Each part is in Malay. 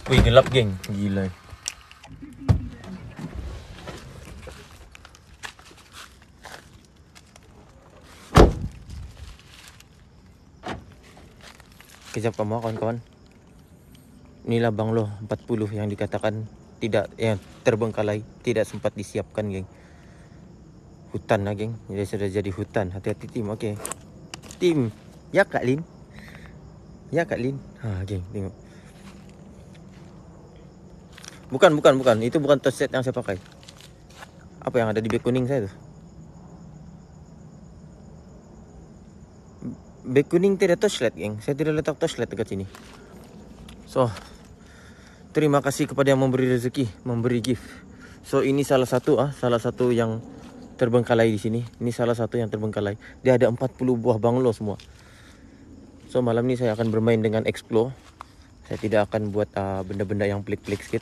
Wih, gelap geng, gila. Kejap kamu kawan-kawan. Inilah Banglo 40 yang dikatakan tidak, yang terbengkalai, tidak sempat disiapkan geng. Hutan lah geng, jadi sudah jadi hutan. Hati-hati tim, oke. Tim, ya Kak Lin. Ya Kak Lin. Ha geng, tengok. Bukan. Itu bukan torchlight yang saya pakai. Apa yang ada di beg kuning saya tuh? Beg kuning tidak torchlight geng. Saya tidak letak torchlight dekat sini. So, terima kasih kepada yang memberi rezeki, memberi gift. So ini salah satu yang terbengkalai di sini. Ini salah satu yang terbengkalai. Dia ada 40 buah banglo semua. So malam ini saya akan bermain dengan explore. Saya tidak akan buat benda-benda yang pelik-pelik sikit.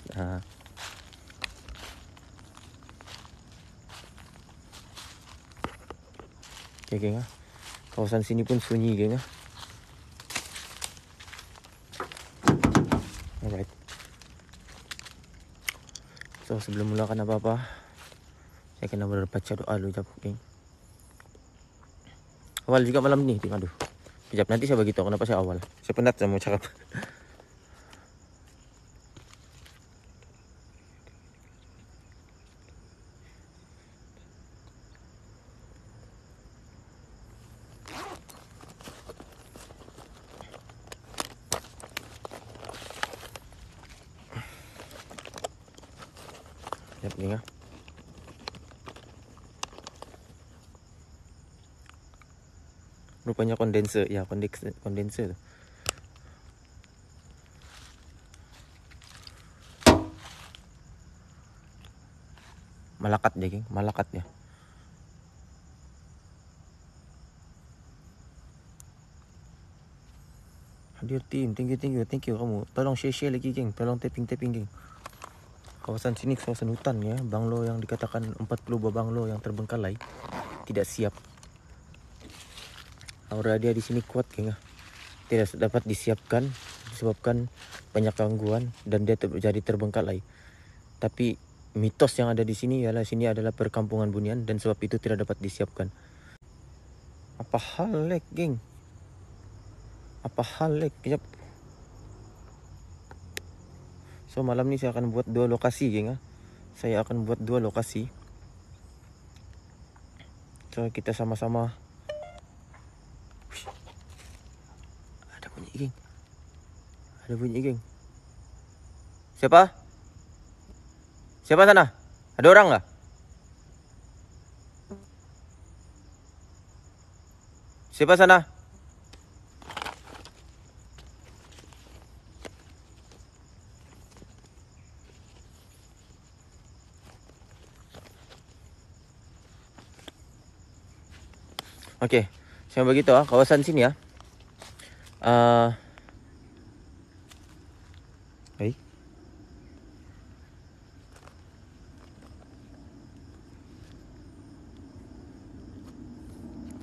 Oke geng. Kawasan sini pun sunyi geng. Alright. So sebelum mulakan apa-apa, saya kena berbaca doa dulu jap geng. Awal juga malam ni, aduh. Kejap nanti saya bagi tahu kenapa saya awal. Saya penat sama cakap. Kejap geng. Rupanya kondenser, ya kondenser. Malakat dia geng, malakat dia. Hadir tim, thank you kamu. Tolong share lagi geng, tolong tapping geng. Kawasan sini kawasan hutan ya, banglo yang dikatakan 40 buah banglo yang terbengkalai tidak siap. Aura dia di sini kuat geng. Tidak dapat disiapkan disebabkan banyak gangguan dan dia jadi terbengkalai. Tapi mitos yang ada di sini ialah sini adalah perkampungan bunian dan sebab itu tidak dapat disiapkan. Apa hal lek geng? Kejap. So malam ni saya akan buat 2 lokasi geng. Saya akan buat 2 lokasi. So kita sama-sama. Ada bunyi geng. Siapa sana? Ada orang nggak? Siapa sana? Oke, saya bagi tahu kawasan sini ya.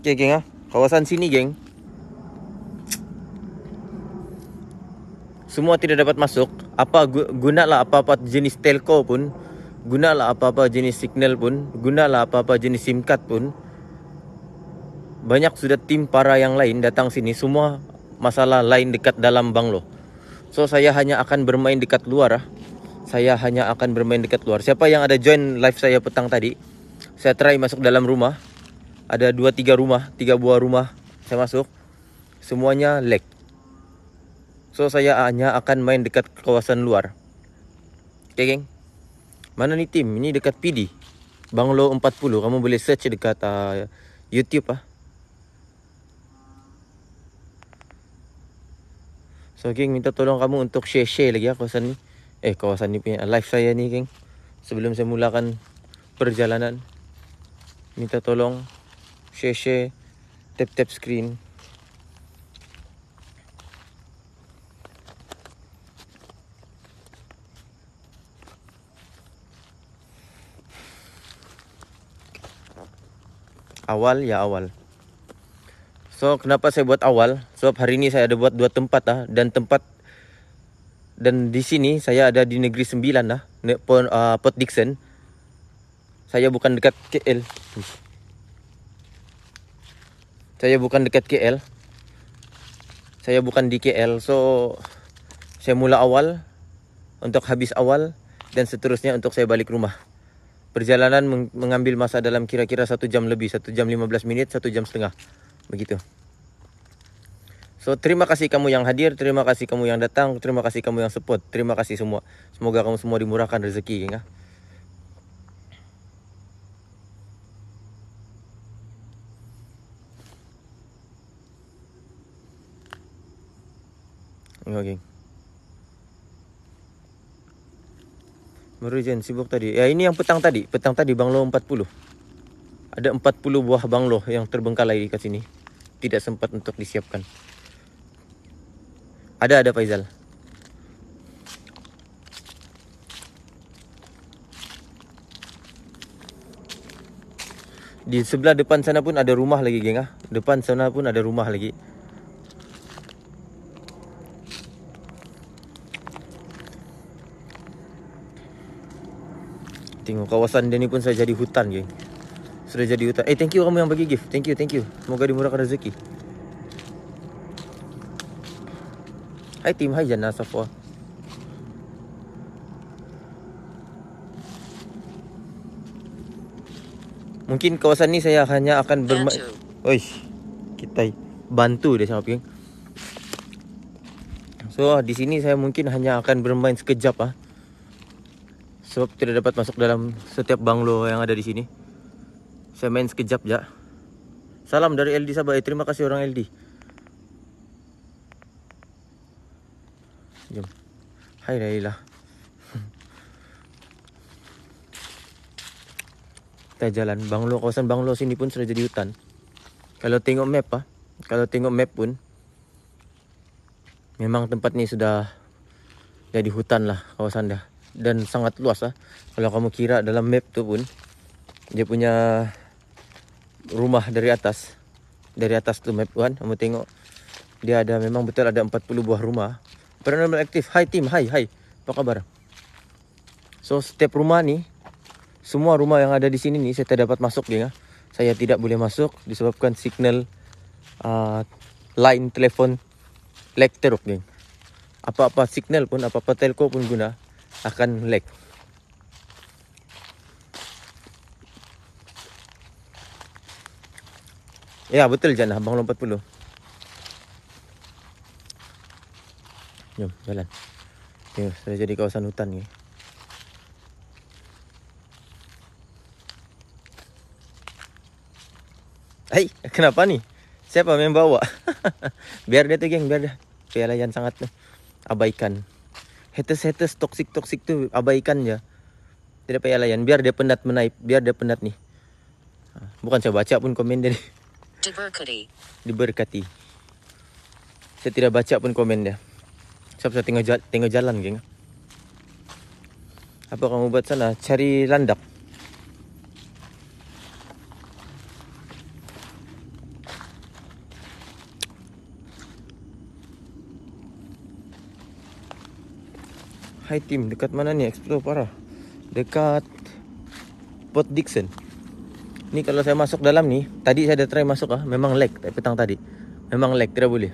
Oke geng kawasan sini geng. Semua tidak dapat masuk. Gunalah apa-apa jenis telco pun, gunalah apa-apa jenis signal pun, gunalah apa-apa jenis SIM card pun. Banyak sudah tim para yang lain datang sini, semua masalah lain dekat dalam banglo. So saya hanya akan bermain dekat luar. Siapa yang ada join live saya petang tadi, saya try masuk dalam rumah. Ada 2-3 rumah, 3 buah rumah saya masuk. Semuanya lag. So saya hanya akan main dekat kawasan luar. Oke geng. Mana nih tim? Ini dekat PD Banglo 40. Kamu boleh search dekat YouTube So geng, minta tolong kamu untuk share lagi kawasan ni. Kawasan ni punya live saya ni geng. Sebelum saya mulakan perjalanan, minta tolong share, tap screen. Awal. So kenapa saya buat awal? Sebab hari ini saya ada buat 2 tempat dan Dan di sini saya ada di Negeri Sembilan lah, Port Dickson. Saya bukan dekat KL. Saya bukan dekat KL. Saya bukan di KL. So saya mula awal untuk habis awal dan seterusnya untuk saya balik rumah. Perjalanan mengambil masa dalam kira-kira 1 jam lebih, 1 jam 15 menit, 1 jam setengah. Begitu. So, terima kasih kamu yang hadir, terima kasih kamu yang datang, terima kasih kamu yang support, terima kasih semua. Semoga kamu semua dimurahkan rezeki, ya. Oke. Baru Jen sibuk tadi. Ya, ini yang petang tadi banglo 40. Ada 40 buah banglo yang terbengkalai di sini. Tidak sempat untuk disiapkan. Ada Faizal. Di sebelah depan sana pun ada rumah lagi, geng. Depan sana pun ada rumah lagi. Tengok kawasan dia ni pun sudah jadi hutan, geng. Sudah jadi hutan. Thank you kamu yang bagi gift. Thank you. Semoga dimurahkan rezeki. Hai tim, hai Jannah Safwa. Mungkin kawasan ni saya hanya akan bermain. Oi, kita bantu dia sama geng. So di sini saya mungkin hanya akan bermain sekejap sebab tidak dapat masuk dalam setiap banglo yang ada di sini. Saya main sekejap ya. Salam dari LD Sabah. Terima kasih orang LD. Jom. Hai Laila. Kita jalan banglo, kawasan banglo sini pun sudah jadi hutan. Kalau tengok map pun memang tempat ni sudah jadi hutan lah kawasan dia. Dan sangat luas Kalau kamu kira dalam map tu pun dia punya rumah dari atas tu map kan, kamu tengok dia ada, memang betul ada 40 buah rumah. Paranormal aktif. Hai tim, hai. Apa kabar? So setiap rumah ni, semua rumah yang ada di sini ni saya tidak dapat masuk, geng. Saya tidak boleh masuk disebabkan signal line telefon lag teruk, geng. Apa-apa signal pun, apa-apa telco pun guna akan lag. Ya betul Jannah, Banglo 40. Jom jalan. Ya, sudah jadi kawasan hutan ni. Hai, kenapa nih? Siapa yang bawa? Biar dia tuh, geng, biar dia. Pialayan sangat tuh. Abaikan. Haters toksik tuh abaikan ya. Tidak payah layan, biar dia penat menaip, biar dia penat nih. Bukan saya baca pun komen dia. Diberkati. Saya tidak baca pun komen dia. Saya tengok jalan, geng. Apa kamu buat sana? Cari landak. Hai tim, dekat mana nih? Explore parah. Dekat Port Dickson. Ni kalau saya masuk dalam ni, tadi saya ada try masuk memang lag petang tadi. Memang lag, tidak boleh.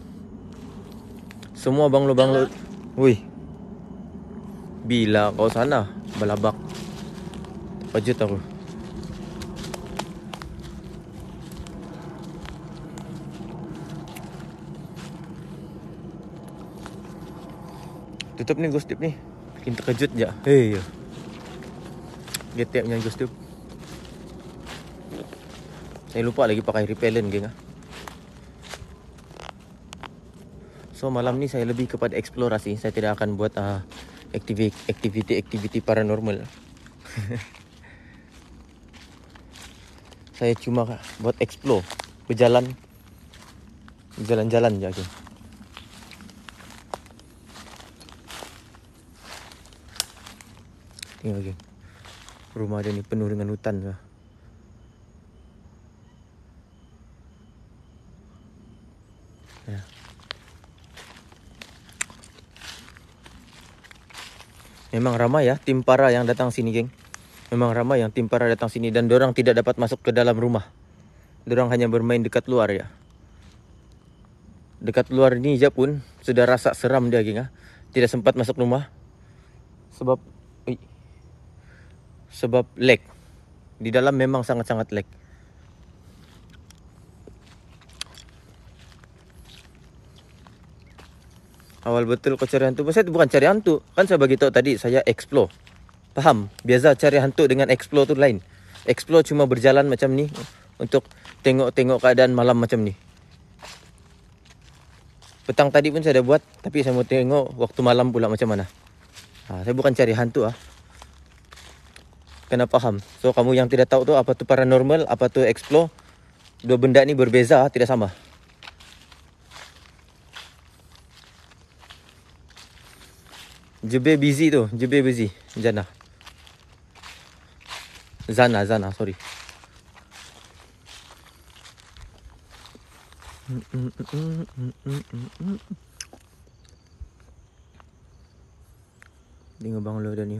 Semua banglo. Wih. Bila kau sana, balabak. Pajut aku. Tutup nih ghost tube nih. Bikin terkejut ya. Hei. Getepnya ghost tube. Saya lupa lagi pakai repellent, geng. So malam ni saya lebih kepada eksplorasi. Saya tidak akan buat aktiviti paranormal. Saya cuma buat explore, berjalan jalan-jalan je. Tengok, geng. Rumah dia ni penuh dengan hutan . Ya. Memang ramai ya tim para yang datang sini, geng. Memang ramai yang tim para datang sini dan dorang tidak dapat masuk ke dalam rumah. Dorang hanya bermain dekat luar ya. Dekat luar ni je pun sudah rasa seram dia, geng. Tidak sempat masuk rumah sebab lag. Di dalam memang sangat-sangat lag. Awal betul kau cari hantu. Saya bukan cari hantu. Kan saya bagi tahu tadi saya explore. Paham? Biasa cari hantu dengan explore tu lain. Explore cuma berjalan macam ni untuk tengok-tengok keadaan malam macam ni. Petang tadi pun saya dah buat, tapi saya mau tengok waktu malam pula macam mana. Saya bukan cari hantu Kena paham. So kamu yang tidak tahu tu apa tu paranormal, apa tu explore, dua benda ni berbeza, tidak sama. Jebe busy tu, Jebe busy. Zana, sorry. Tengok bang lo dan ni.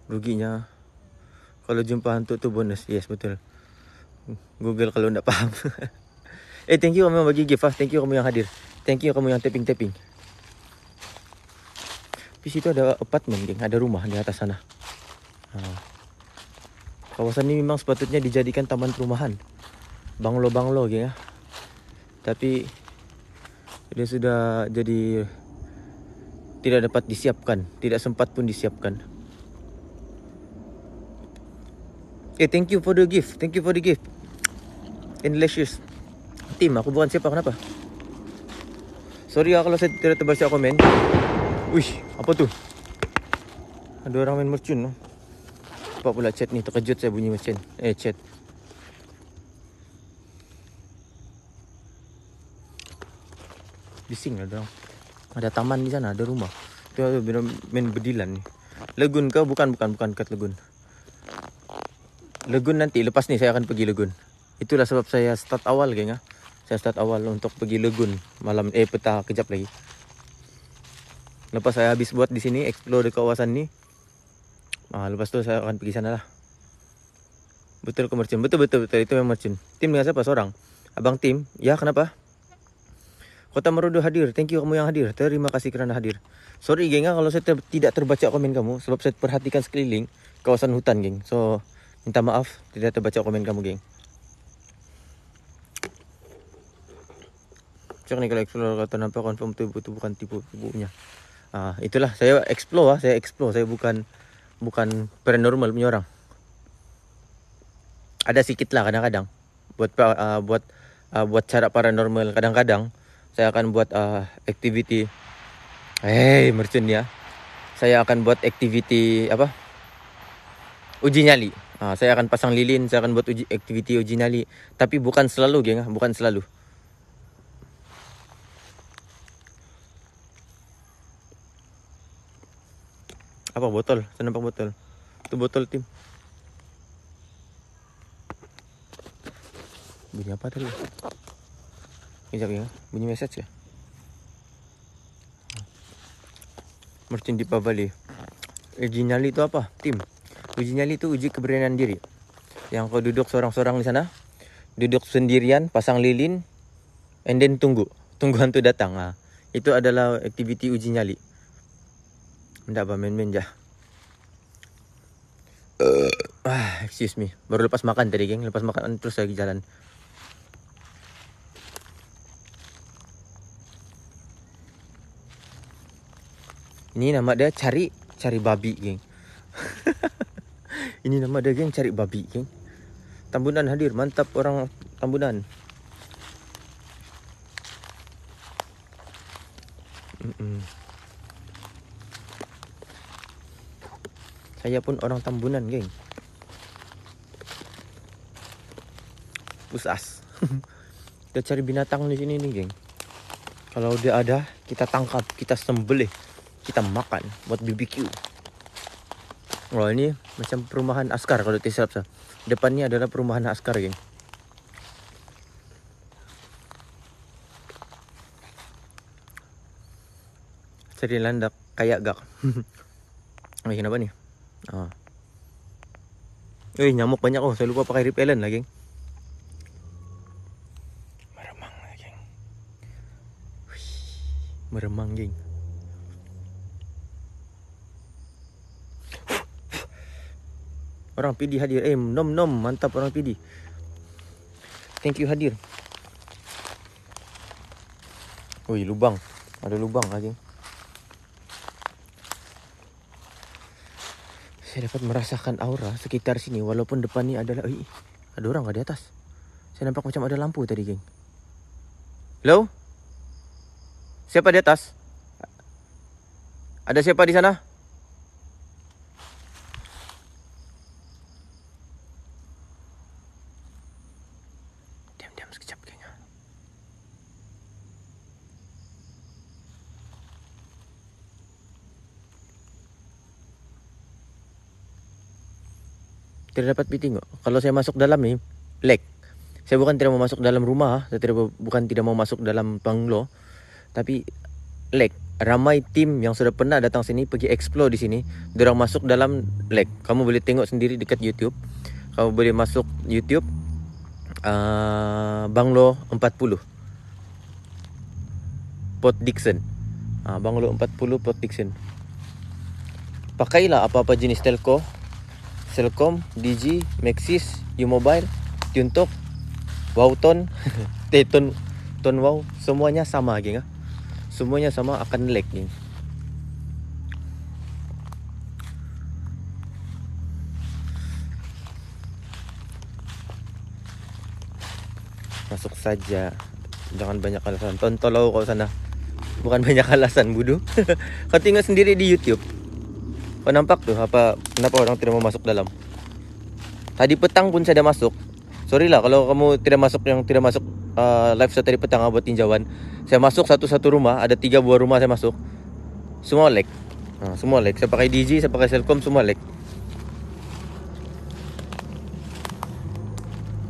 Ruginya kalau jumpa hantu tu bonus. Yes, betul. Google kalau tak paham. Thank you kamu yang bagi gift. Thank you kamu yang hadir. Thank you kamu yang tapping. Di situ ada apartmen, geng. Ada rumah di atas sana. Kawasan ini memang sepatutnya dijadikan taman perumahan. Banglo, geng. Tapi dia sudah jadi tidak dapat disiapkan. Tidak sempat pun disiapkan. Thank you for the gift. Delicious. Tim, aku bukan siapa, kenapa? Sorry kalau saya tidak terbaca komen. Wih, apa tu? Ada orang main mercun. Cepat pula chat ni, terkejut saya bunyi mercun. Chat. Bising lah dorang. Ada taman di sana, ada rumah. Tu main berdilan ni. Legun kau? Bukan kat Legun. Legun nanti, lepas ni saya akan pergi Legun. Itulah sebab saya start awal, geng. Saya start awal untuk pergi Legun malam petang kejap lagi. Lepas saya habis buat di sini, explore di kawasan ni. Lepas tu saya akan pergi sana lah. Betul ke mercun? Betul. Itu memang mercun. Tim dengan siapa? Seorang. Abang Tim. Ya, kenapa? Kota Merudu hadir. Thank you kamu yang hadir. Terima kasih kerana hadir. Sorry, geng. Kalau saya tidak terbaca komen kamu. Sebab saya perhatikan sekeliling kawasan hutan, geng. So, minta maaf tidak terbaca komen kamu, geng. Cek ni kalau explore kata nampak confirm tu bukan tipu-tipunya. Itulah saya explore. Saya bukan paranormal punya orang. Ada sikit lah kadang-kadang buat cara paranormal. Kadang-kadang saya akan buat activity. Mercun ya. Saya akan buat activity apa? Uji nyali. Saya akan pasang lilin, saya akan buat activity uji nyali. Tapi bukan selalu, geng. Bukan selalu. Apa botol? Saya nampak botol. Itu botol, Tim. Bunyi apa tadi? Sekejap, ya. Bunyi message ya. Mercun di Pavali. Uji nyali itu apa, Tim? Uji nyali itu uji keberanian diri. Yang kau duduk seorang-seorang di sana, duduk sendirian, pasang lilin, and then tunggu hantu datang. Itu adalah aktiviti uji nyali. Tidak apa, main-main je. Excuse me. Baru lepas makan tadi, geng. Lepas makan terus lagi jalan. Ini nama dia cari babi, geng. Ini nama dia, geng, cari babi, geng. Tambunan hadir, mantap orang Tambunan. Saya pun orang Tambunan, geng. Pusas. Kita cari binatang di sini nih, geng. Kalau dia ada, kita tangkap, kita sembelih, kita makan buat BBQ. Ini macam perumahan askar kalau tidak salah. Depannya adalah perumahan askar, geng. Sering landak kayak gak. Kenapa nih? Nyamuk banyak. Saya lupa pakai repellent lagi. Meremang lagi. Meremang, geng. Orang PD hadir. Nom, mantap orang PD. Thank you hadir. Lubang. Ada lubang lagi. Saya dapat merasakan aura sekitar sini walaupun depan ni adalah ada orang di atas. Saya nampak macam ada lampu tadi, geng. Hello? Siapa di atas? Ada siapa di sana? Diam sekejap, geng. Tidak dapat tengok. Kalau saya masuk dalam ni, lag. Saya bukan tidak mau masuk dalam rumah, saya bukan tidak mau masuk dalam banglo, tapi lag. Ramai tim yang sudah pernah datang sini pergi explore di sini, diorang masuk dalam lag. Kamu boleh tengok sendiri dekat YouTube. Kamu boleh masuk YouTube Banglo 40 Port Dickson. Banglo 40 Port Dickson. Pakailah apa-apa jenis telco, Celcom, Digi, Maxis, U-Mobile, Tuntok, Wowton, Ton Wow, semuanya sama, geng. Semuanya sama akan lag, geng. Masuk saja. Jangan banyak alasan. Tontolau kau sana. Bukan banyak alasan, bodoh. Kau tengok sendiri di YouTube. Kau nampak tuh kenapa orang tidak mau masuk dalam. Tadi petang pun saya dah masuk. Sorry lah kalau kamu tidak masuk live saya tadi petang buat tinjauan. Saya masuk satu-satu rumah, ada 3 buah rumah saya masuk. Semua lag. Semua lag. Saya pakai Digi, saya pakai Celcom, semua lag.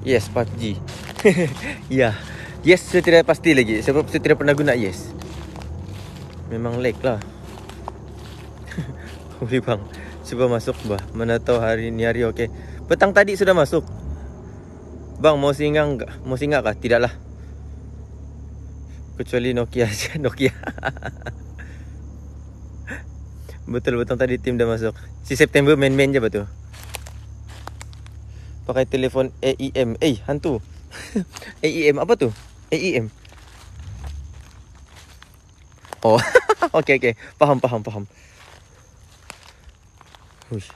Yes, 4G. Ya. Yes, saya tidak pasti lagi sebab saya tidak pernah guna Yes. Memang lag lah. Boleh bang, cuba masuk bah. Mana tahu hari ni hari okey. Petang tadi sudah masuk. Bang, mau singgah kah? Tidaklah. Kecuali Nokia saja, Nokia. Betul tadi tim dah masuk. Si September main-main je betul. Pakai telefon AEM. Hantu. AEM apa tu? AEM. Oh, okey. Faham. Uish.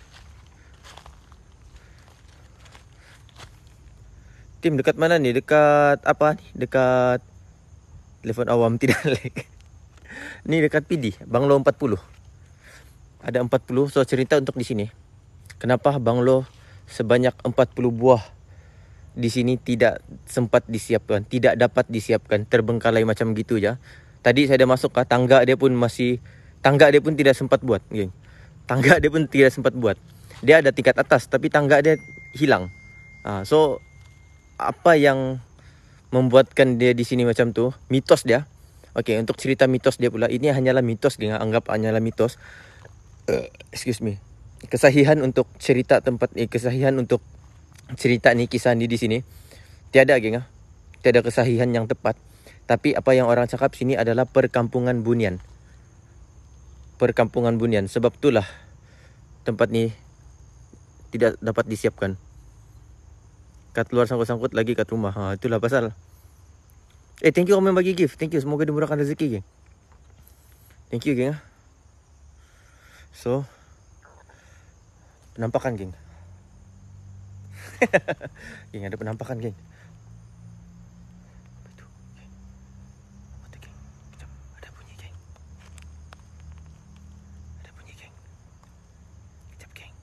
Tim dekat mana ni? Dekat apa ni? Dekat telefon awam tidak lag. Ni dekat PD, Banglo 40. Ada 40, so cerita untuk di sini. Kenapa Banglo sebanyak 40 buah di sini tidak sempat disiapkan, tidak dapat disiapkan, terbengkalai macam gitu ya. Tadi saya dah masuk tangga dia pun tidak sempat buat, geng. Tangga dia pun tidak sempat buat. Dia ada tingkat atas tapi tangga dia hilang. So apa yang membuatkan dia di sini macam tu? Mitos dia. Okey, untuk cerita mitos dia pula, ini hanyalah mitos, geng. Anggap hanyalah mitos. Excuse me. Kesahihan untuk cerita kesahihan untuk cerita ni, kisah ni di sini tiada, geng. Tiada kesahihan yang tepat. Tapi apa yang orang cakap sini adalah perkampungan bunian. Perkampungan bunian. Sebab itulah tempat ni tidak dapat disiapkan. Kat luar sangkut-sangkut lagi kat rumah. Itulah pasal. Thank you kamu bagi gift. Thank you. Semoga dimurahkan rezeki, geng. Thank you, geng. So, penampakan, geng. Geng, ada penampakan, geng. Ada bunyi, geng. Kejap, geng.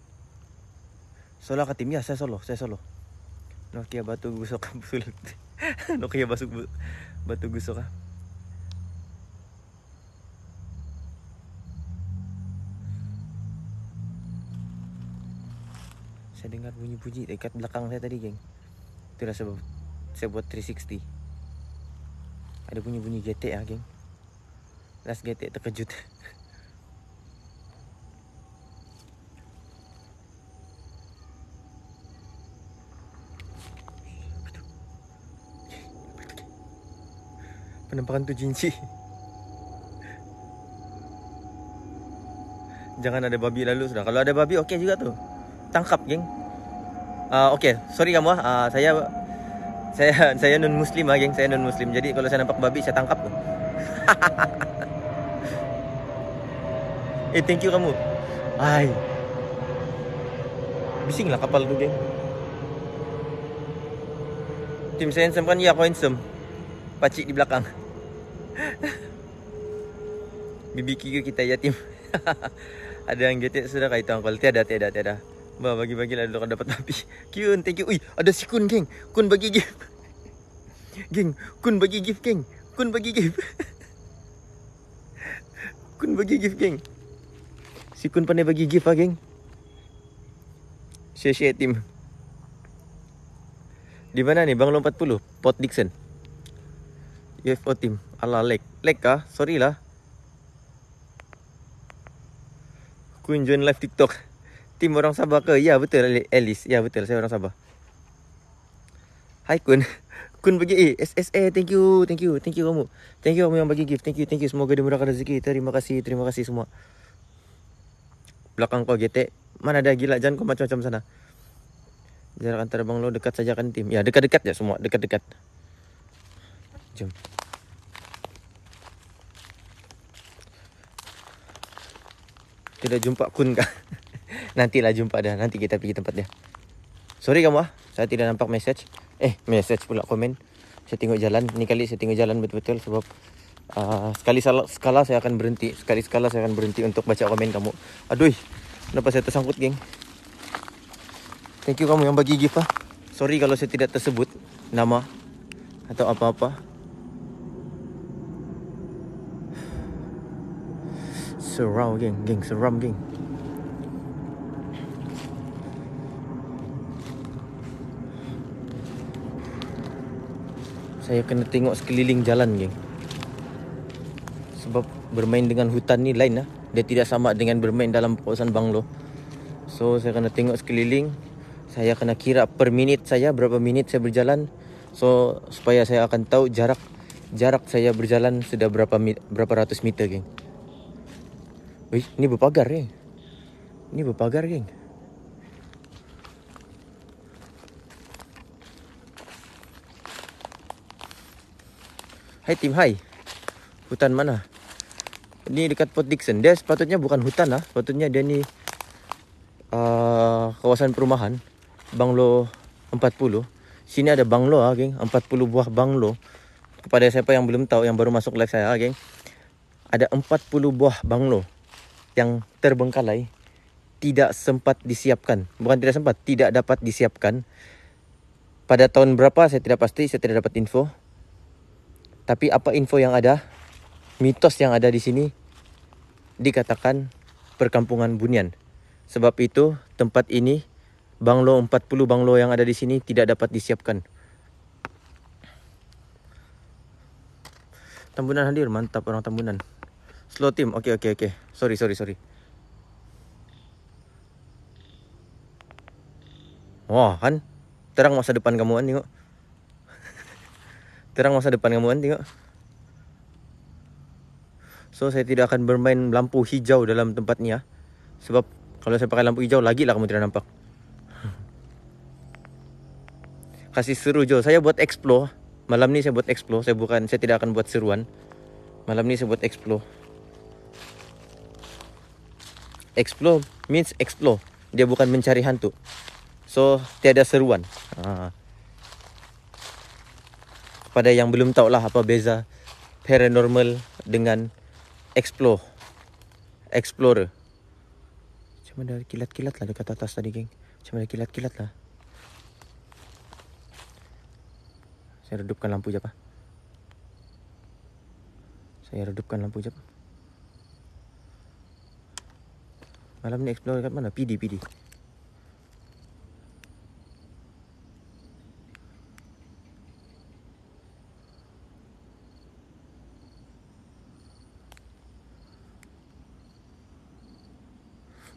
Solo ke tim ya, saya solo. Nokia batu gusok sulit. Nokia batu gusok. Saya dengar bunyi-bunyi dekat belakang saya tadi, geng. Itulah sebab saya buat 360. Ada bunyi-bunyi getek, geng. Last getek terkejut. Penampakan tu jinci. Jangan ada babi lalu sudah. Kalau ada babi okey juga tu. Tangkap, geng. Okey, sorry kamu saya non muslim geng, saya non muslim. Jadi kalau saya nampak babi saya tangkap tu. Thank you kamu. Hai. Bising lah kapal tu, geng. Tim saya handsome kan? Ya, aku handsome. Pacik di belakang. BBQ kita ya, tim. Ada yang getek sudah kah itu angkol? Tiada. Bah, bagi-bagilah dulu kalau dapat api. Kyun, thank you. Ui, ada si Kun, geng. Kun bagi gift. Geng, Kun bagi gift, geng. Kun bagi gift. Kun bagi gift, geng. Si Kun pandai bagi gift geng. Share tim. Di mana nih? Banglo 40, Port Dickson. UFO tim. Alah, lag kah? Sorry lah. Kun join live TikTok. Tim orang Sabah ke? Ya betul, Alice. Ya betul, saya orang Sabah. Hai Kun. Kun bagi SSA, thank you kamu. Thank you kamu yang bagi gift. Thank you. Semoga dimurahkan rezeki. Terima kasih semua. Belakang kau getek. Mana ada gila, jangan kau macam-macam sana. Jarak antara Banglo dekat saja kan tim. Ya, dekat-dekat ya semua, dekat-dekat. Jom. Tidak jumpa Kun kah? Nantilah jumpa dah. Nanti kita pergi tempat dia. Sorry kamu saya tidak nampak message. Message pula komen. Saya tengok jalan. Ni kali saya tengok jalan betul-betul sebab sekali saya akan berhenti. Sekali-sekala saya akan berhenti untuk baca komen kamu. Aduh, kenapa saya tersangkut, geng? Thank you kamu yang bagi gift Sorry kalau saya tidak tersebut nama atau apa-apa. Seram, geng. Seram, geng. Saya kena tengok sekeliling jalan, geng. Sebab bermain dengan hutan ni lain lah. Dia tidak sama dengan bermain dalam kawasan Banglo. So saya kena tengok sekeliling. Saya kena kira per minit saya berapa minit saya berjalan. So supaya saya akan tahu jarak saya berjalan sudah berapa ratus meter, geng. Wih, ini berpagar, geng. Hai tim, hai. Hutan mana? Ini dekat Port Dickson. Dia sepatutnya bukan hutan lah. Sepatutnya dia ni kawasan perumahan. Banglo 40. Sini ada banglo geng. 40 buah banglo. Kepada siapa yang belum tahu, yang baru masuk live saya, geng. Ada 40 buah banglo yang terbengkalai. Tidak sempat disiapkan. Bukan tidak sempat, tidak dapat disiapkan. Pada tahun berapa saya tidak pasti, saya tidak dapat info. Tapi apa info yang ada, mitos yang ada di sini, dikatakan perkampungan bunian. Sebab itu tempat ini, banglo 40 banglo yang ada di sini tidak dapat disiapkan. Tambunan hadir, mantap orang Tambunan. Slow team, okey. Sorry. Wah kan, terang masa depan kamu kan, tengok. Tengok. So saya tidak akan bermain lampu hijau dalam tempat ni Sebab kalau saya pakai lampu hijau lagi lah kamu tidak nampak. Kasih seru Jo. Saya buat explore. Malam ni saya buat explore. Saya tidak akan buat seruan. Malam ni saya buat explore. Explore means explore. Dia bukan mencari hantu. So tiada seruan. Pada yang belum tahu lah apa beza paranormal dengan explorer. Cuma ada kilat-kilat lah dekat atas tadi, geng. Saya redupkan lampu je, Malam ni explore dekat mana? PD.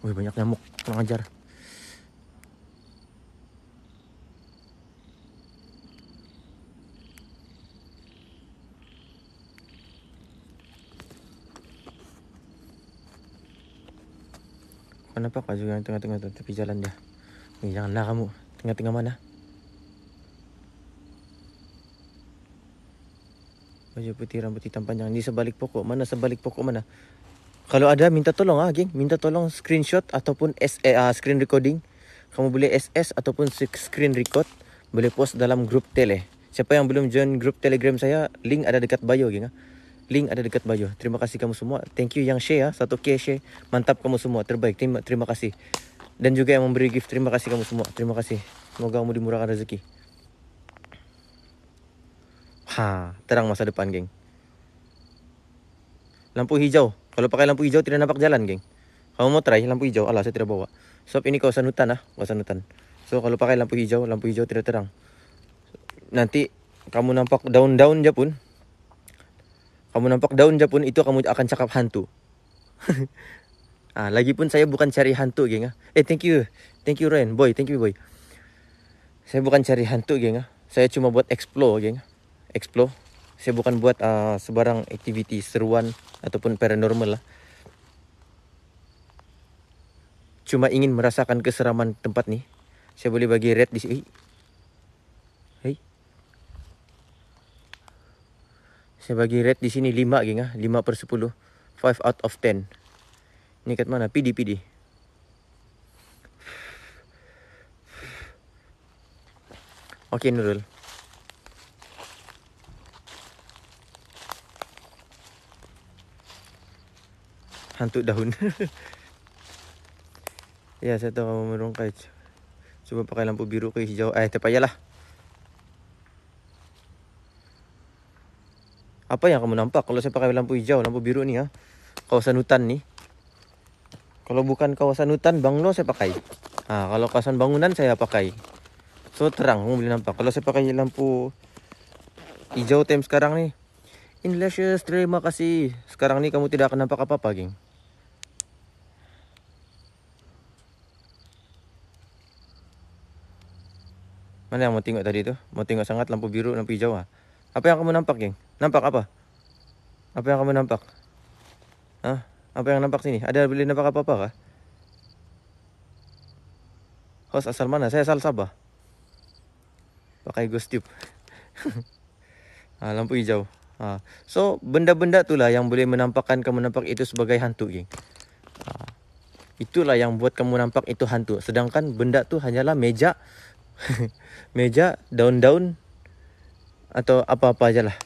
Wih, banyak nyamuk, kurang ajar. Kenapa kau juga yang tengah-tengah tuh tepi jalan dia? Janganlah kamu. Tengah-tengah mana? Baju putih, rambut hitam panjang. Di sebalik pokok. Mana sebalik pokok mana? Kalau ada minta tolong geng. Minta tolong screenshot ataupun screen recording. Kamu boleh SS ataupun screen record. Boleh post dalam grup tele. Siapa yang belum join grup Telegram saya, link ada dekat bio geng. Link ada dekat bio. Terima kasih kamu semua. Thank you yang share 1K share. Mantap kamu semua. Terbaik. Terima kasih. Dan juga yang memberi gift. Terima kasih kamu semua. Terima kasih. Semoga kamu dimurahkan rezeki. Terang masa depan, geng. Lampu hijau. Kalau pakai lampu hijau tidak nampak jalan, geng. Kamu mau try lampu hijau? Alah, saya tidak bawa. Sebab ini kawasan hutan, kawasan hutan. So, kalau pakai lampu hijau tidak terang. Nanti kamu nampak daun-daun je pun. Itu kamu akan cakap hantu. Lagipun saya bukan cari hantu, geng. Thank you. Thank you, Ryan. Boy, thank you, boy. Saya bukan cari hantu, geng. Saya cuma buat explore, geng. Explore. Saya bukan buat sebarang aktiviti seruan ataupun paranormal lah. Cuma ingin merasakan keseraman tempat ni. Saya boleh bagi rate di sini. Hey. Saya bagi rate di sini 5, geng. 5/10. 5 out of 10. Ini kat mana? PD. Okey, Nurul. Hantu daun. Ya, saya tahu kamu merungkai. Coba pakai lampu biru ke hijau. Tak payahlah. Apa yang kamu nampak kalau saya pakai lampu hijau, lampu biru ni kawasan hutan ni. Kalau bukan kawasan hutan, banglo saya pakai. Kalau kawasan bangunan saya pakai. So terang, kamu boleh nampak. Kalau saya pakai lampu hijau time sekarang ni. Inlicious, terima kasih. Sekarang ni kamu tidak akan nampak apa-apa, geng. Mana yang mau tengok tadi tu? Mau tengok sangat lampu biru, lampu hijau Apa yang kamu nampak, geng? Nampak apa? Apa yang kamu nampak? Apa yang nampak sini? Ada boleh nampak apa-apa kah? Host asal mana? Saya asal Sabah. Pakai ghost tube. Lampu hijau. So, benda-benda itulah yang boleh menampakkan kamu nampak itu sebagai hantu, geng. Itulah yang buat kamu nampak itu hantu. Sedangkan benda tu hanyalah meja. Meja, daun-daun atau apa-apa aja lah.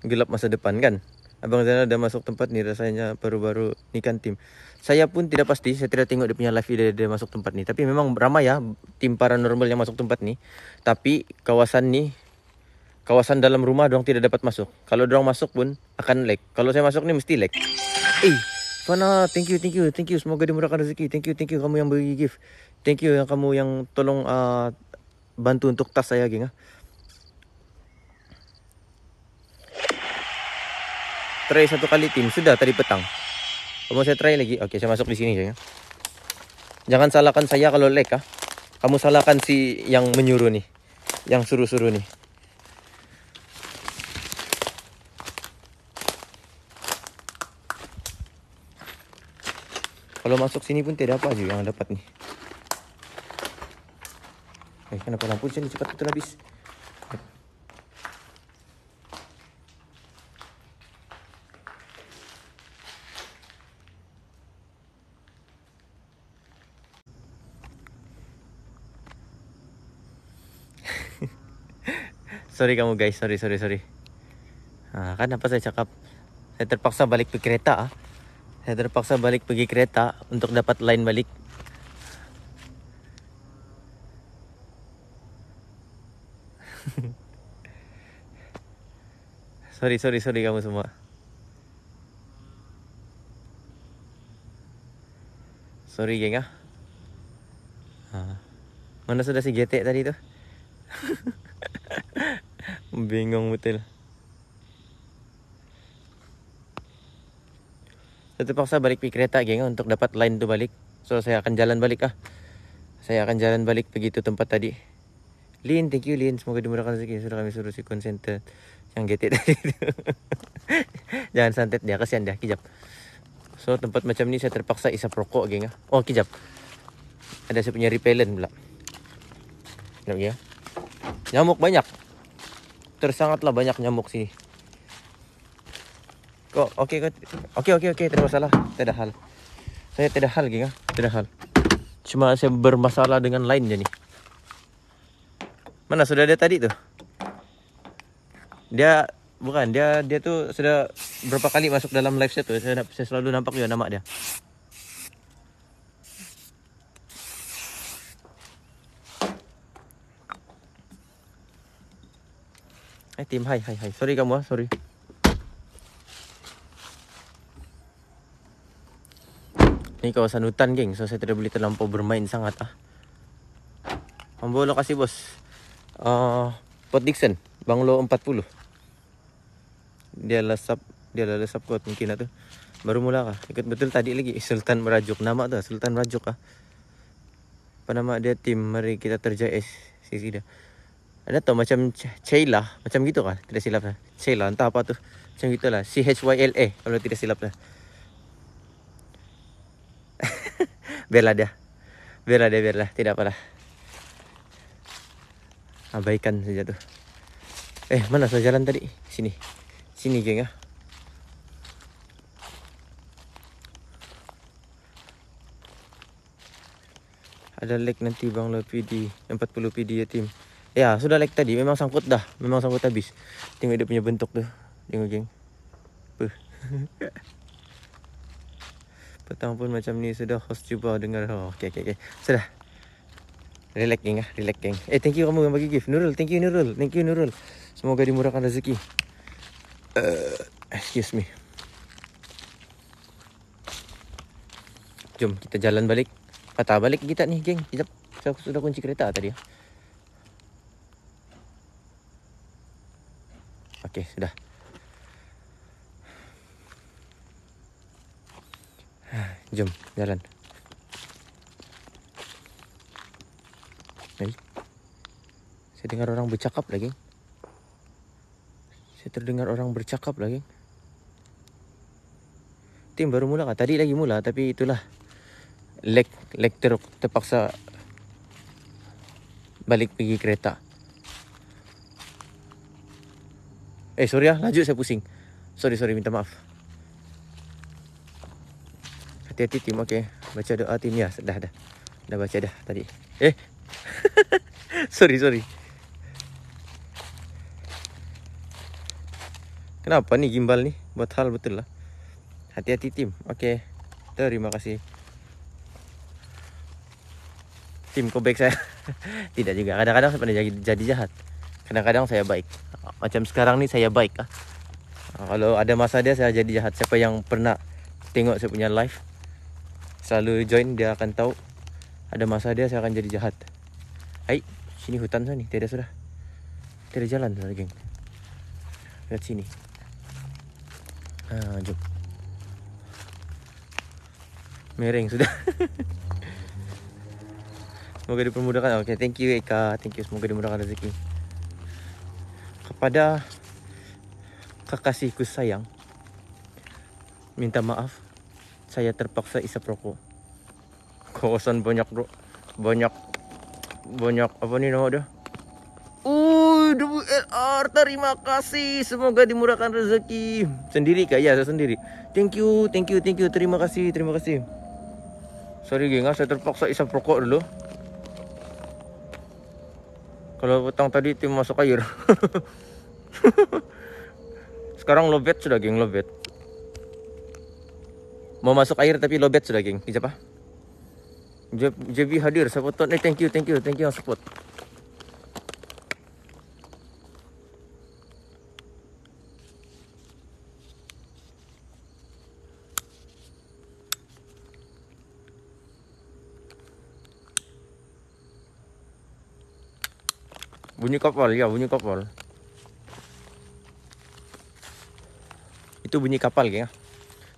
Gelap masa depan kan. Abang Zainal dah masuk tempat ni, rasanya baru-baru ni kan tim. Saya pun tidak pasti, saya tidak tengok dia punya live dia masuk tempat ni. Tapi memang ramai tim paranormal yang masuk tempat ni. Tapi kawasan ni, kawasan dalam rumah dorang tidak dapat masuk. Kalau dorang masuk pun akan lag. Kalau saya masuk ni mesti lag. Fana, thank you. Semoga dimurahkan rezeki. Thank you kamu yang bagi gift. Thank you yang kamu yang tolong bantu untuk tas saya, geng. Try satu kali tim, sudah tadi petang. Kamu saya try lagi. Okey, saya masuk di sini, geng. Jangan salahkan saya kalau lag Kamu salahkan si yang menyuruh ni, yang suruh-suruh ni. Kalau masuk sini pun tidak apa juga yang dapat ni. Kenapa lampu sini cepat betul habis? Sorry kamu guys, sorry. Kan apa saya cakap? Saya terpaksa balik pergi kereta. Saya terpaksa balik pergi kereta untuk dapat line balik. Sorry kamu semua. Sorry geng Mana sudah si getek tadi tu? Bingung betul. Saya terpaksa balik pergi kereta, geng, untuk dapat line tu balik. So saya akan jalan balik Saya akan jalan balik pergi tu tempat tadi. Lin, thank you Lin. Semoga dimurahkan rezeki. Sudah kami suruh si center yang getek tadi tu. Jangan santet dia, kasihan dia. Kejap. So tempat macam ni saya terpaksa isap rokok, geng. Oh, kejap. Ada saya punya repellent pula. Kejap, geng. Nyamuk banyak. Tersangatlah banyak nyamuk sini. Kok okey ke? Okey, tidak masalah. Tidak hal. Saya tidak hal, geng. Tidak hal. Cuma saya bermasalah dengan lain je ni. Mana sudah ada tadi tu? Dia tu sudah berapa kali masuk dalam live saya tu. Saya selalu nampak dia nama dia. Tim, hai. Sorry kamu, sorry. Ini kawasan hutan, geng. So saya tidak boleh terlampau bermain sangat Ambo lokasi, bos. Port Dickson, Banglo 40. Dia lesap kot mungkin lah tu. Baru mula kah? Ikut betul tadi lagi. Sultan Merajuk. Nama tu Sultan Merajuk kah? Apa nama dia? Tim Mari Kita Terjaya sisi dia. Ada tau macam Chayla, macam gitu kah? Tidak silap lah. Chayla, entah apa tu. Macam gitulah. CHYLA kalau tidak silap lah. Biarlah. Tidak apalah. Abaikan saja tu. Mana saya jalan tadi? Sini, geng. Ada lag nanti Bangla PD 40 PD ya, tim. Ya, sudah lag tadi. Memang sangkut dah. Memang sangkut habis. Tengok dia punya bentuk tu. Tengok, geng. Petang pun macam ni sudah host cuba dengar. Okey. Sudah. Relax, geng. Thank you kamu yang bagi gift. Nurul, thank you Nurul. Semoga dimurahkan rezeki. Excuse me. Jom kita jalan balik. Patah balik kita nih, geng. Kita sudah kunci kereta tadi. Okey, sudah. Jom jalan. Saya dengar orang bercakap lagi. Saya terdengar orang bercakap lagi. Tim baru mula kah? Tadi lagi mula, tapi itulah. Lag terpaksa balik pergi kereta. Sorry laju saya pusing. Sorry, minta maaf. Hati-hati, tim. Okey, baca doa, tim. Ya, dah baca dah tadi. Sorry. Kenapa nih gimbal nih? Buat hal betul lah. Hati-hati, tim. Okey. Terima kasih. Tim, kau baik saya? Tidak juga. Kadang-kadang saya pernah jadi jahat. Kadang-kadang saya baik. Macam sekarang ni saya baik. Kalau ada masa dia saya jadi jahat. Siapa yang pernah tengok saya punya live, selalu join, dia akan tahu. Ada masa dia saya akan jadi jahat. Hai, sini hutan sana ni. Tidak jalan sudah, geng. Lihat sini. Jom. Mereng sudah. Semoga dipermudahkan. Okey, thank you Eka. Thank you, semoga dimudahkan rezeki. Kepada kekasihku sayang, minta maaf. Saya terpaksa isap rokok. Kawasan banyak, bro. Banyak apa ni nama dia? WLR, terima kasih. Semoga dimurahkan rezeki. Sendiri kah? Ya, saya sendiri. Thank you. Terima kasih. Sorry, geng. Saya terpaksa isap rokok dulu. Kalau petang tadi tim masuk air. Sekarang lowbat sudah, geng. Lowbat. Mau masuk air tapi lowbat sudah, geng. Siapa? JB hadir support. Thank you yang support. Bunyi kapal. Itu bunyi kapal, geng.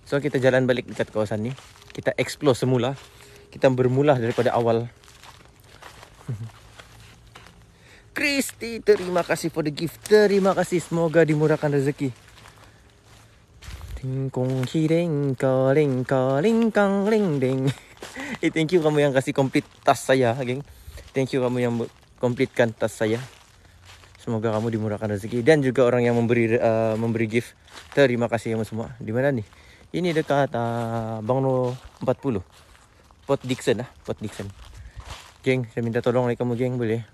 So kita jalan balik dekat kawasan ni. Kita explore semula. Kita bermula daripada awal. Kristi, terima kasih for the gift. Terima kasih, semoga dimurahkan rezeki. Kong hireng kaling kaling kang ling ding. Thank you kamu yang kasih complete tas saya, geng. Thank you kamu yang completekan tas saya. Semoga kamu dimurahkan rezeki dan juga orang yang memberi gift. Terima kasih kamu semua. Di mana nih? Ini dekat Banglo 40. Port Dickson Port Dickson. Geng, saya minta tolong nih kamu geng, boleh?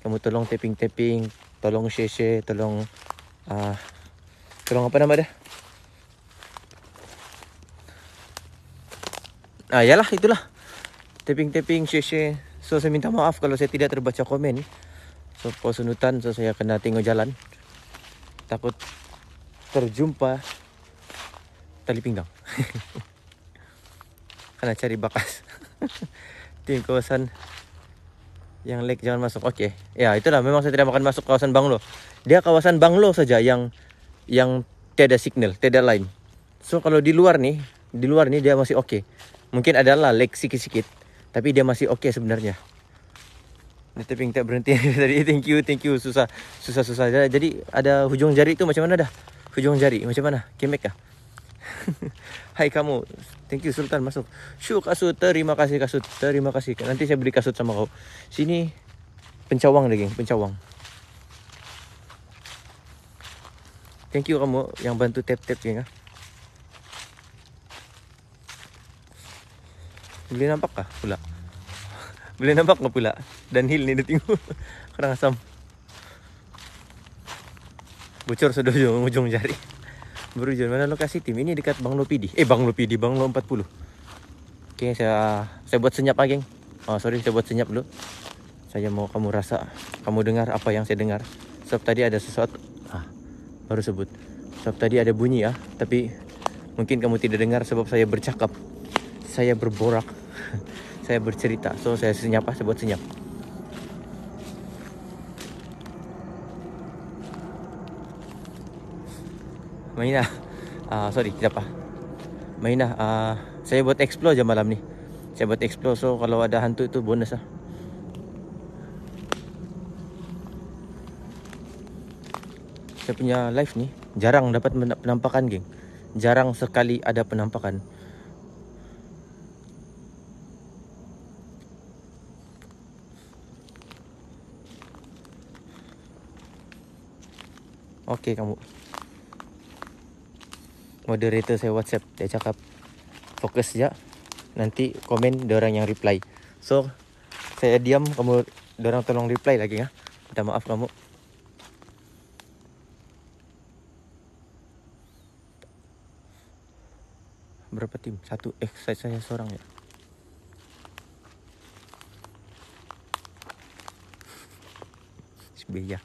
Kamu tolong tapping, tolong share, tolong apa nama dah? Yalah itulah. Tapping, share. So saya minta maaf kalau saya tidak terbaca komen. So posunutan, so saya kena tengok jalan. Takut terjumpa tali pinggang. Karena cari bakas. Di kawasan yang lake jangan masuk. Oke. Ya, itulah memang saya tidak akan masuk kawasan Banglo. Dia kawasan Banglo saja yang tidak signal, tidak line. So kalau di luar nih dia masih oke. Mungkin adalah lag sikit-sikit, tapi dia masih oke sebenarnya. Ini tapping tak berhenti tadi. Thank you. Susah. Jadi ada hujung jari itu macam mana dah? Hujung jari macam mana? Kemek kah? Hai kamu. Thank you Sultan masuk. Syuk kasut. Terima kasih kasut. Terima kasih. Nanti saya beli kasut sama kau. Sini pencawang deh geng, pencawang. Thank you kamu yang bantu tap geng. Boleh nampak kah pula? Boleh nampak nggak pula? Dan hill ni dia tengok. Kerang asam. Bocor sudah ujung jari. Berujung mana lokasi tim? Ini dekat Banglo PD. Banglo 40. Oke, saya buat senyap geng. Sorry, saya buat senyap dulu. Saya mau kamu rasa, kamu dengar apa yang saya dengar. Sebab tadi ada sesuatu. Baru sebut. Sebab tadi ada bunyi tapi mungkin kamu tidak dengar sebab saya bercakap. Saya berborak. Saya bercerita. So saya senyap saya buat senyap. Mainah. Sorry, tidak apa. Mainah. Saya buat explore aja malam ni. Saya buat explore, so kalau ada hantu itu bonus Saya punya live nih jarang dapat penampakan geng. Jarang sekali ada penampakan. Oke kamu. Moderator saya WhatsApp, dia cakap fokus ya. Nanti komen orang yang reply. So saya diam, kamu orang tolong reply lagi ya. Minta maaf kamu. Berapa tim? Satu. Saya seorang ya. Sebeya.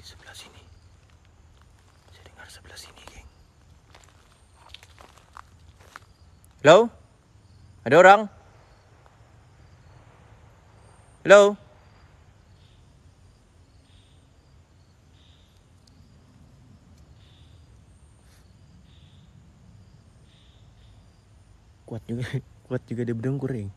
Di sebelah sini. Saya dengar sebelah sini, geng. Halo? Ada orang? Halo? Kuat juga dia berdengkur, geng.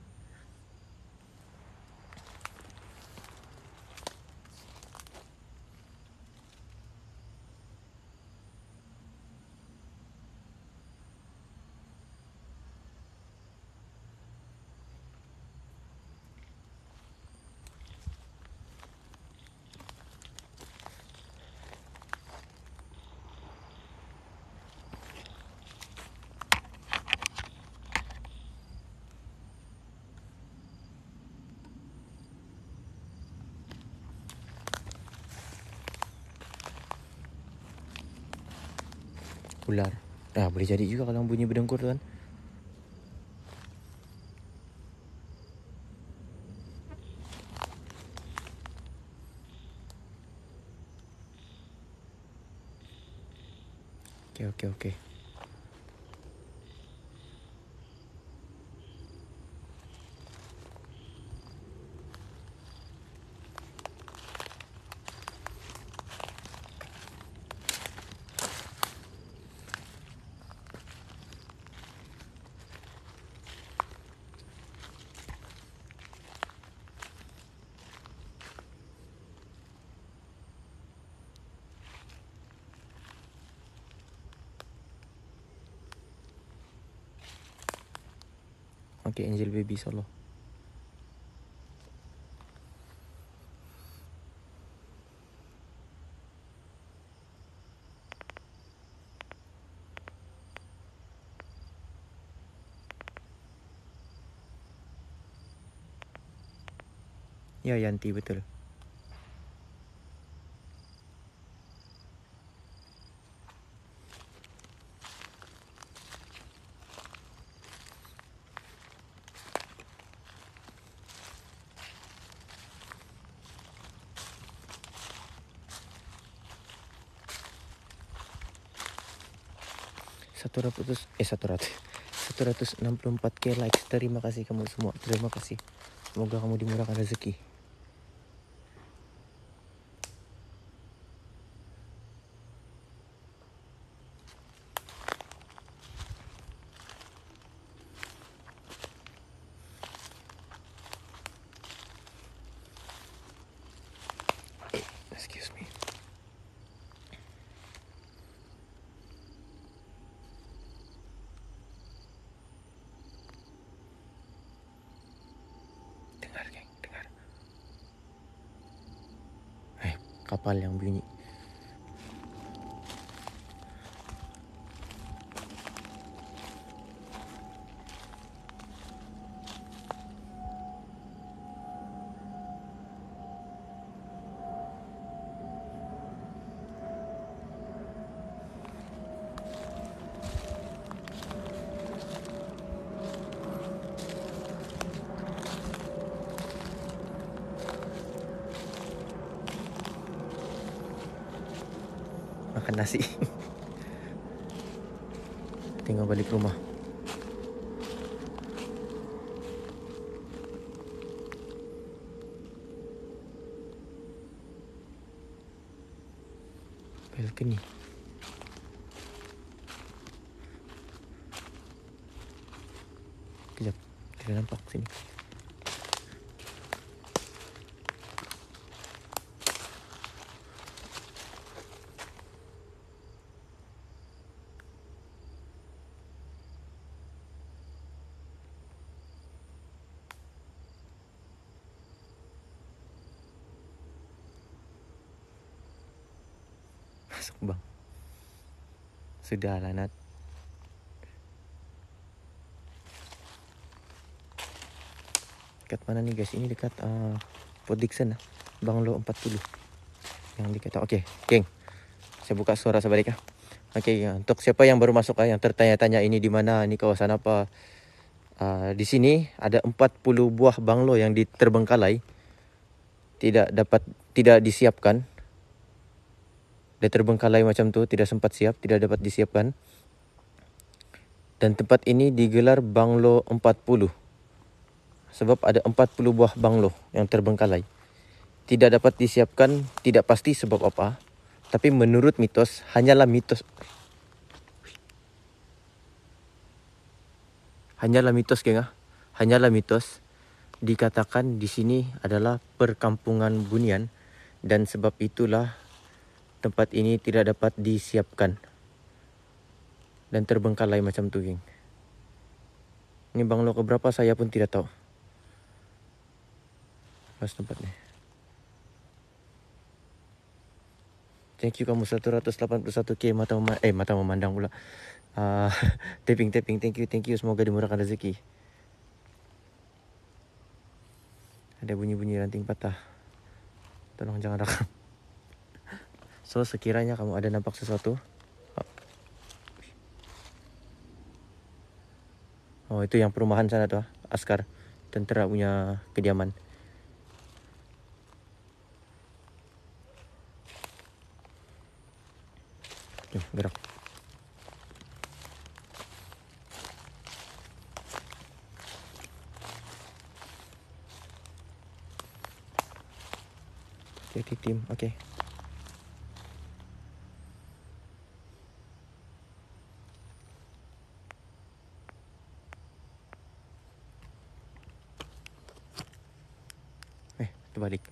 ular. Nah, boleh jadi juga kalau bunyi berdengkur tu kan. Okey. Okey, Angel Baby Solo. Ya, Yanti betul. Satu ratus 164k likes. Terima kasih kamu semua. Terima kasih. Semoga kamu dimurahkan rezeki. Excuse me. Dengar, geng, dengar. Kapal yang bunyi. Makan nasi. Tinggal balik rumah. Balcony. Kejap. Tidak nampak sini. Masuk bang. Sudahlah Nat. Dekat mana nih guys? Ini dekat Port Dickson lah. Banglo 40. Yang dikata. Okey, geng. Saya buka suara sebalik ah. Okey, untuk siapa yang baru masuk yang tertanya-tanya ini di mana, ini kawasan apa? Di sini ada 40 buah banglo yang terbengkalai. Tidak disiapkan. Dia terbengkalai macam tu, tidak sempat siap, tidak dapat disiapkan. Dan tempat ini digelar Banglo 40. Sebab ada 40 buah banglo yang terbengkalai. Tidak dapat disiapkan, tidak pasti sebab apa. Tapi menurut mitos, hanyalah mitos. Hanyalah mitos, geng. Hanyalah mitos. Dikatakan di sini adalah perkampungan bunian. Dan sebab itulah tempat ini tidak dapat disiapkan. Dan terbengkalai macam tu, geng. Ini banglo keberapa saya pun tidak tahu. Pas tempatnya. Thank you kamu 181k mata memandang pula. Tapping. Thank you. Semoga dimurahkan rezeki. Ada bunyi-bunyi ranting patah. Tolong jangan rekam. So sekiranya kamu ada nampak sesuatu, Oh, itu yang perumahan sana tuh, Askar. Tentera punya kediaman. Gerak. Oke, tim. Oke. Terbalik.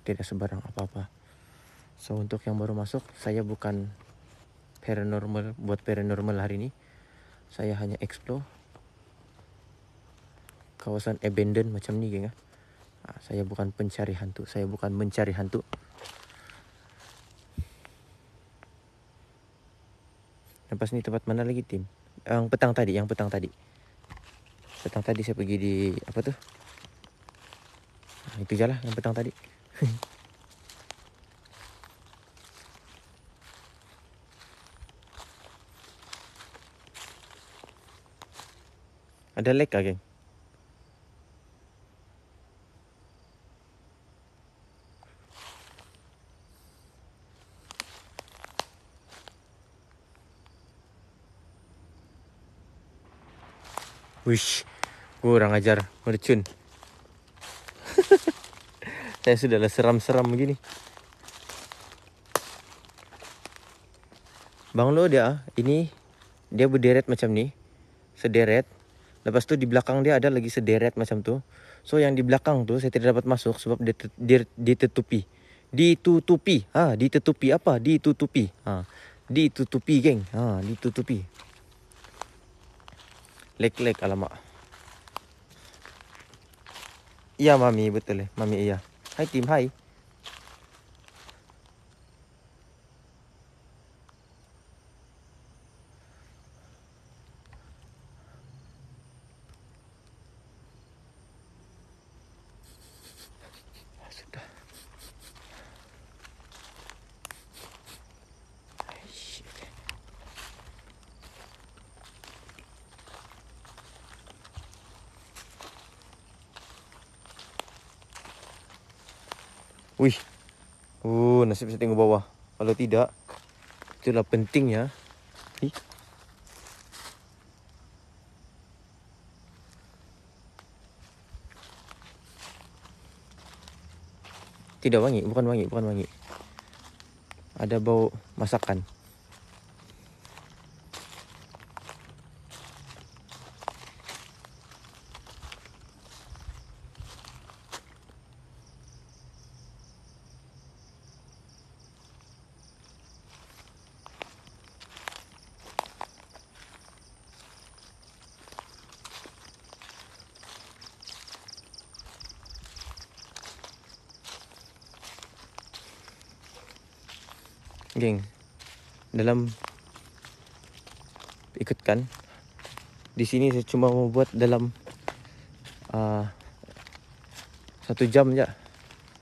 Tidak sebarang apa-apa. So, untuk yang baru masuk, saya bukan paranormal, buat paranormal hari ini. Saya hanya explore kawasan abandoned macam ni, geng. Saya bukan pencari hantu, saya bukan mencari hantu. Lepas ni tempat mana lagi, tim? Yang petang tadi. Petang tadi saya pergi di apa tu? Itu je lah yang petang tadi. Ada lag kah, geng? Wish, kurang ajar, mercun. Saya sudahlah seram-seram begini. Bang lo dia, ini dia berderet macam ni, sederet. Lepas tu di belakang dia ada lagi sederet macam tu. So yang di belakang tu saya tidak dapat masuk sebab dia ditutupi. Ditutupi. Ditutupi apa? Ditutupi. Ditutupi, geng. Ditutupi. Lek alamak. Iya, Mami, betul. Mami iya. Hai tim, hai. Sudah. Wih. Nasib saya tengok bawah. Kalau tidak, itulah pentingnya. Tidak wangi, bukan wangi. Ada bau masakan. Geng, dalam ikutkan di sini saya cuma mau buat dalam 1 jam je.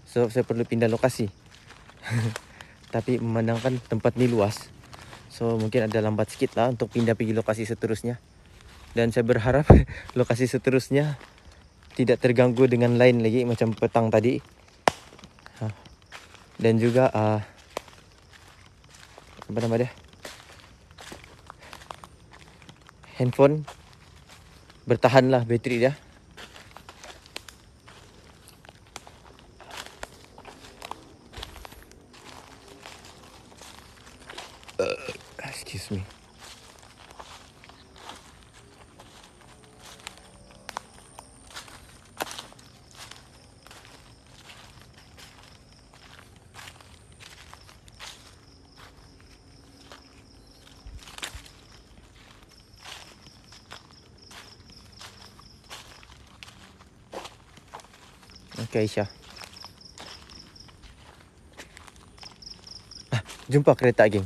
Sebab saya perlu pindah lokasi. Tapi memandangkan tempat ni luas, so mungkin ada lambat sikit lah untuk pindah pergi lokasi seterusnya. Dan saya berharap lokasi seterusnya tidak terganggu dengan lain lagi macam petang tadi. Dan juga apa nama dia, handphone bertahanlah bateri dia. Excuse me. Okay, Aisyah. Jumpa kereta, geng.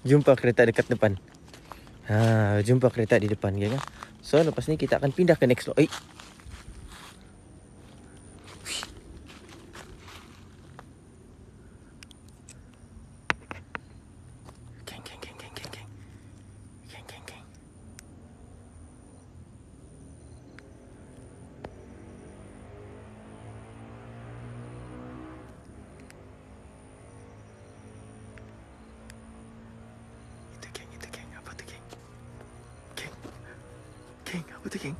Jumpa kereta dekat depan. Jumpa kereta di depan, geng. So lepas ni kita akan pindah ke next Betul, geng.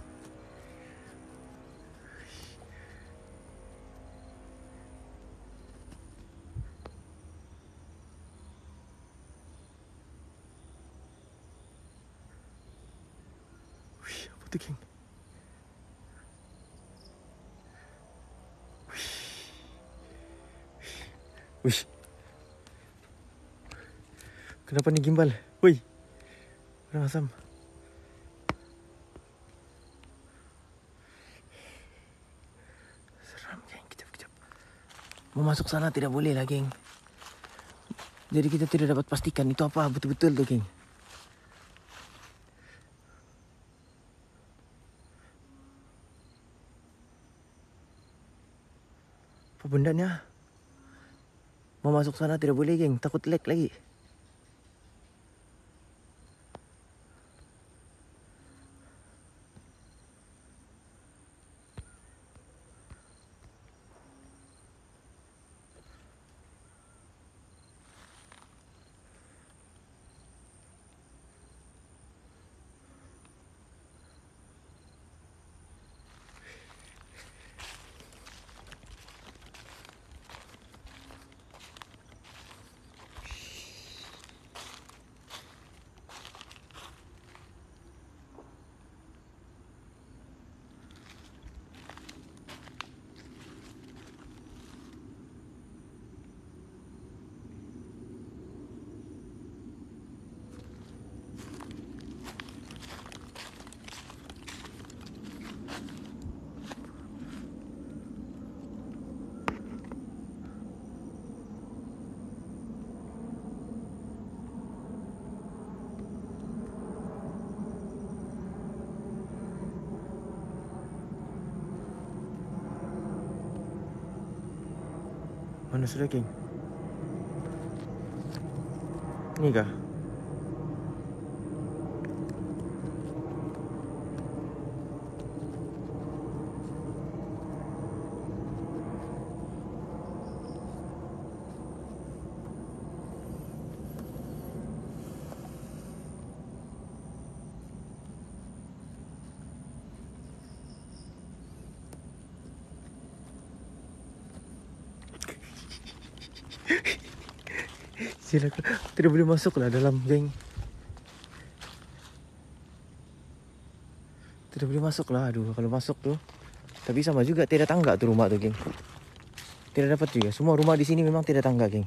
Wih, apa tuh, geng? Wih. Kenapa nih gimbal? Wih. Kurang asam. Seram, geng. Kejap. Mau masuk sana tidak boleh lah, geng. Jadi kita tidak dapat pastikan itu apa betul-betul tuh, geng. Apa bendanya? Mau masuk sana tidak boleh, geng. Takut lag lagi. Mana sudah, geng? Ini kah? Silakan. Tidak boleh masuk lah dalam, geng. Tidak boleh masuk lah. Aduh, kalau masuk tuh. Tapi sama juga tidak tangga tuh rumah tuh, geng. Tidak dapat juga. Semua rumah di sini memang tidak tangga, geng.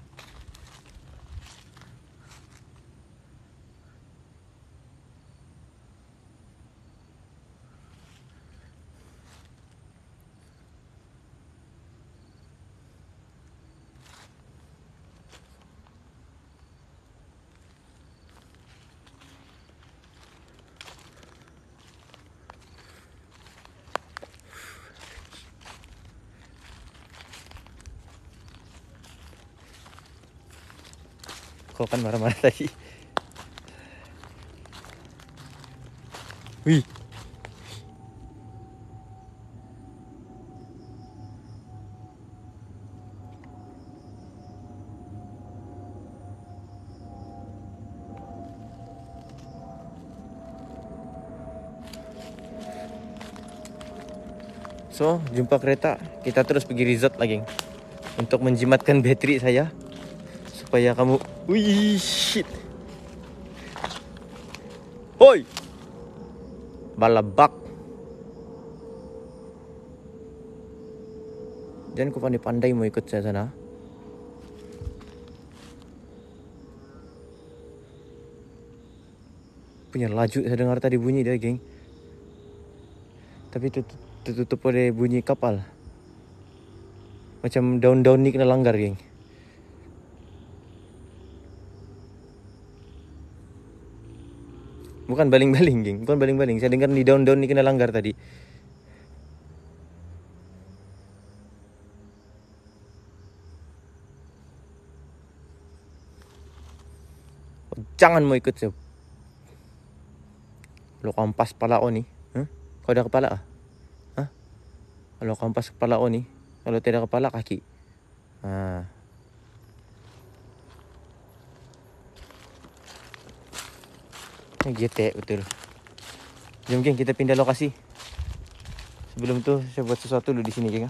Kau kan marah-marah tadi. Wih. So, jumpa kereta. Kita terus pergi resort lagi, geng. Untuk menjimatkan bateri saya. Supaya kamu... Wih, shit. Hoi. Balabak. Jangan kau pandai-pandai mau ikut saya sana. Punya laju saya dengar tadi bunyi dia, geng. Tapi tertutup oleh bunyi kapal. Macam daun-daun ni kena langgar, geng. Bukan baling-baling, geng. Bukan baling-baling. Saya dengar ni daun-daun ni kena langgar tadi. Jangan mau ikut saya. Kalau kampas kepala ni, kau ada kepala ah? Hah? Kalau kampas kepala ni, kalau tidak kepala kaki. Ini getek betul. Jom geng, kita pindah lokasi. Sebelum tu saya buat sesuatu dulu di sini geng.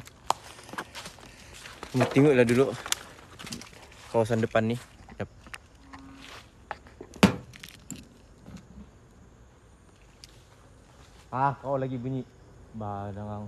Tengoklah dulu kawasan depan ni. Yap. Kau lagi bunyi. Badangang.